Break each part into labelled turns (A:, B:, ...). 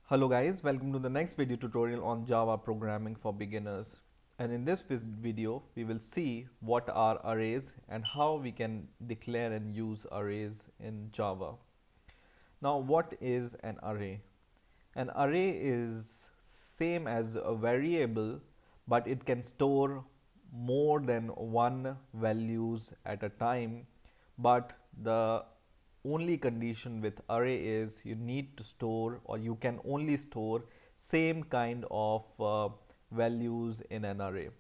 A: Hello guys, welcome to the next video tutorial on Java programming for beginners. And in this video, we will see what are arrays and how we can declare and use arrays in Java. Now, what is an array? An array is same as a variable, but it can store more than one values at a time. But the only condition with array is you need to store, or you can only store same kind of values in an array.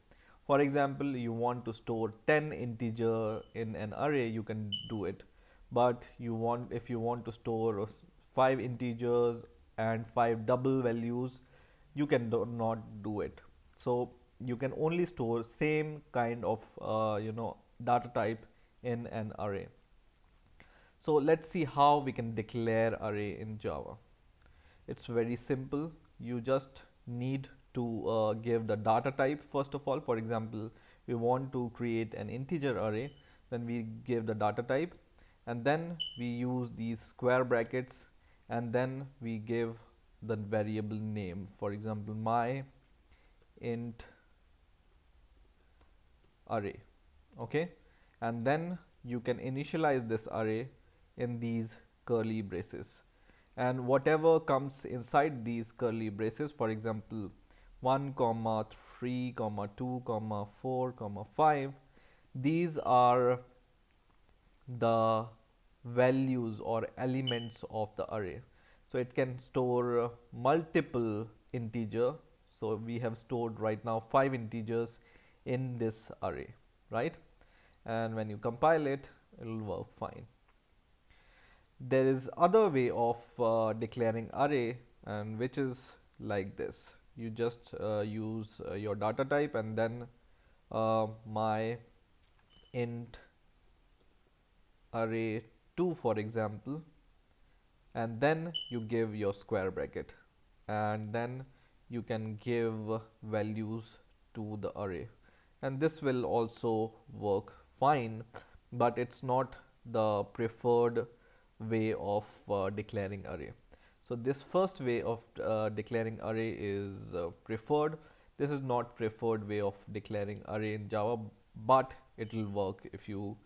A: For example, you want to store 10 integer in an array, you can do it. But if you want to store 5 integers and 5 double values, you can not do it. So you can only store same kind of data type in an array. So let's see how we can declare array in Java. It's very simple. You just need to give the data type first of all. For example, we want to create an integer array, then we give the data type, and then we use these square brackets, and then we give the variable name. For example, my int array. Okay, and then you can initialize this array in these curly braces, and whatever comes inside these curly braces, for example 1 comma 3 comma 2 comma 4 comma 5, these are the values or elements of the array. So it can store multiple integer. So we have stored right now 5 integers in this array, right? And when you compile it, it will work fine. There is other way of declaring array, and which is like this. You just use your data type and then my int array 2, for example, and then you give your square bracket, and then you can give values to the array, and this will also work fine, but it's not the preferred way of declaring array. So this first way of declaring array is preferred. This is not preferred way of declaring array in Java, but it will work if you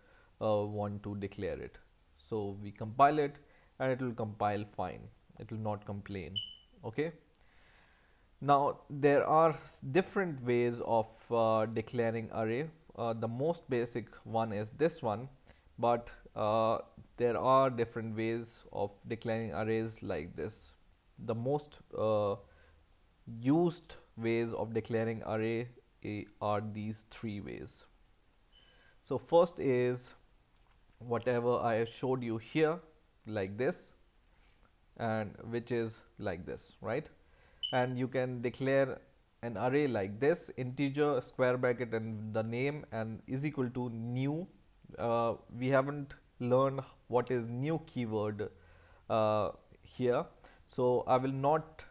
A: want to declare it. So we compile it and it will compile fine. It will not complain. Okay. Now there are different ways of declaring array. The most basic one is this one, but there are different ways of declaring arrays like this. The most used ways of declaring array are these three ways. So first is whatever I showed you here, like this, and which is like this, right? And you can declare an array like this: integer, square bracket, and the name, and is equal to new. We haven't learned what is new keyword here, so I will not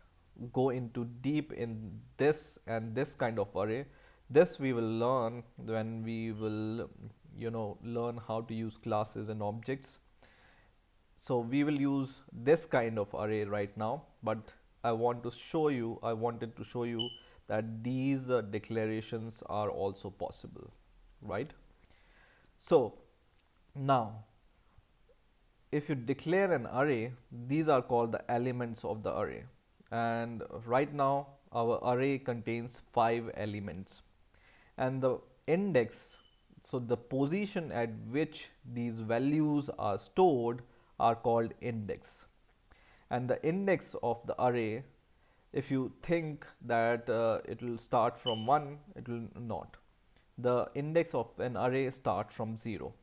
A: go into deep in this and this kind of array. This we will learn when we will learn how to use classes and objects. So we will use this kind of array right now, but I wanted to show you that these declarations are also possible, right? So now if you declare an array, these are called the elements of the array, and right now our array contains 5 elements, and the index, so the position at which these values are stored, are called index. And the index of the array, if you think that it will start from 1, it will not. The index of an array starts from 0.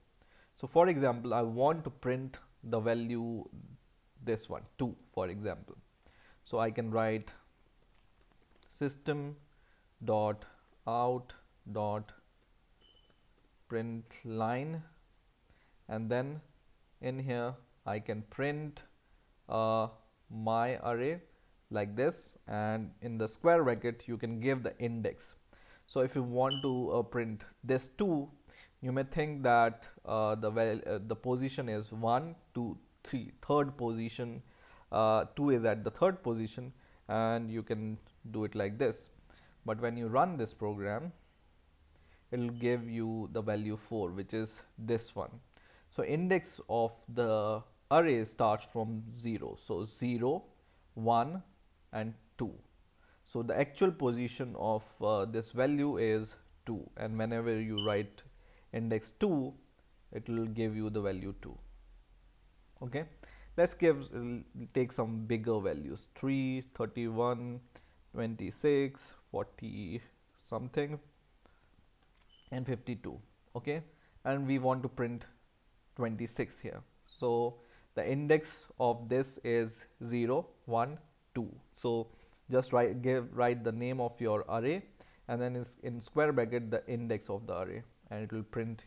A: So for example, I want to print the value, this one 2, for example. So I can write system dot out dot print line, and then in here I can print my array like this, and in the square bracket you can give the index. So if you want to print this 2, you may think that the position is 1, 2, 3, third position, 2 is at the third position, and you can do it like this. But when you run this program, it will give you the value 4, which is this one. So index of the array starts from 0. So 0, 1 and 2. So the actual position of this value is 2, and whenever you write index 2, it will give you the value 2. Okay, let's take some bigger values: 3, 31, 26, 40 something and 52. Okay, and we want to print 26 here. So the index of this is 0, 1, 2. So just write the name of your array, and then is in square bracket the index of the array, and it will print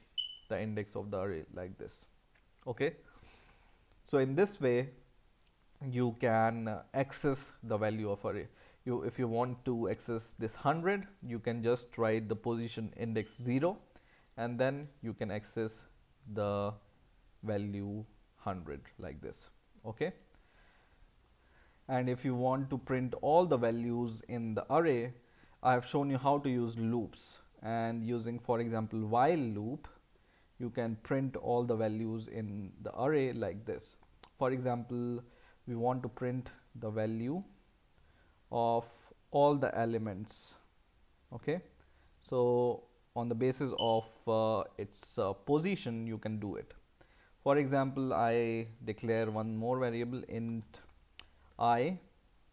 A: the index of the array like this. Okay, so in this way you can access the value of array. If you want to access this 100, you can just write the position index 0, and then you can access the value 100 like this. Okay, and if you want to print all the values in the array, I have shown you how to use loops, and using, for example, while loop, you can print all the values in the array like this. For example, we want to print the value of all the elements. Okay, so on the basis of its position, you can do it. For example, I declare one more variable, int I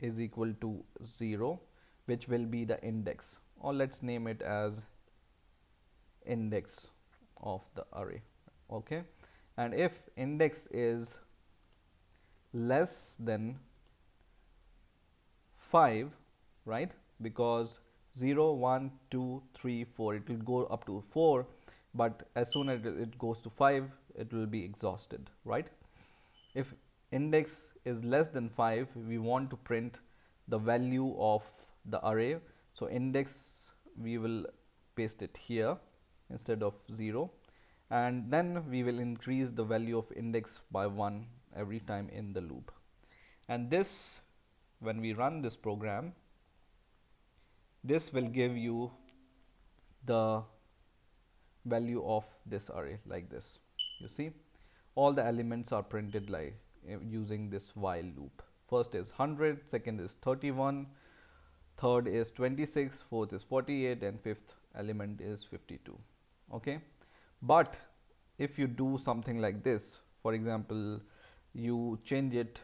A: is equal to 0, which will be the index, or let's name it as index of the array. Okay, and if index is less than 5, right, because 0, 1, 2, 3, 4, it will go up to 4, but as soon as it goes to 5, it will be exhausted, right? If index is less than 5, we want to print the value of the array. So index, we will paste it here instead of 0, and then we will increase the value of index by 1 every time in the loop. And this, when we run this program, this will give you the value of this array like this. You see, all the elements are printed like using this while loop. First is 100, second is 31, third is 26, fourth is 48, and fifth element is 52. Okay, but if you do something like this, for example, you change it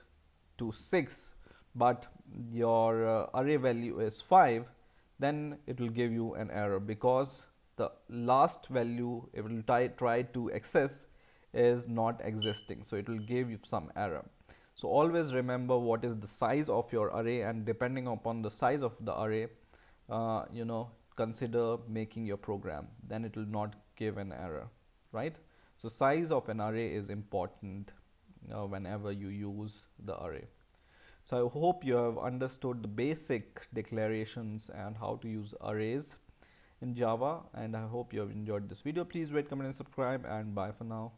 A: to 6, but your array value is 5, then it will give you an error, because the last value it will try to access is not existing, so it will give you some error. So always remember what is the size of your array, and depending upon the size of the array, consider making your program, then it will not give an error, right? So size of an array is important whenever you use the array. So I hope you have understood the basic declarations and how to use arrays in Java, and I hope you have enjoyed this video. Please rate, comment and subscribe, and bye for now.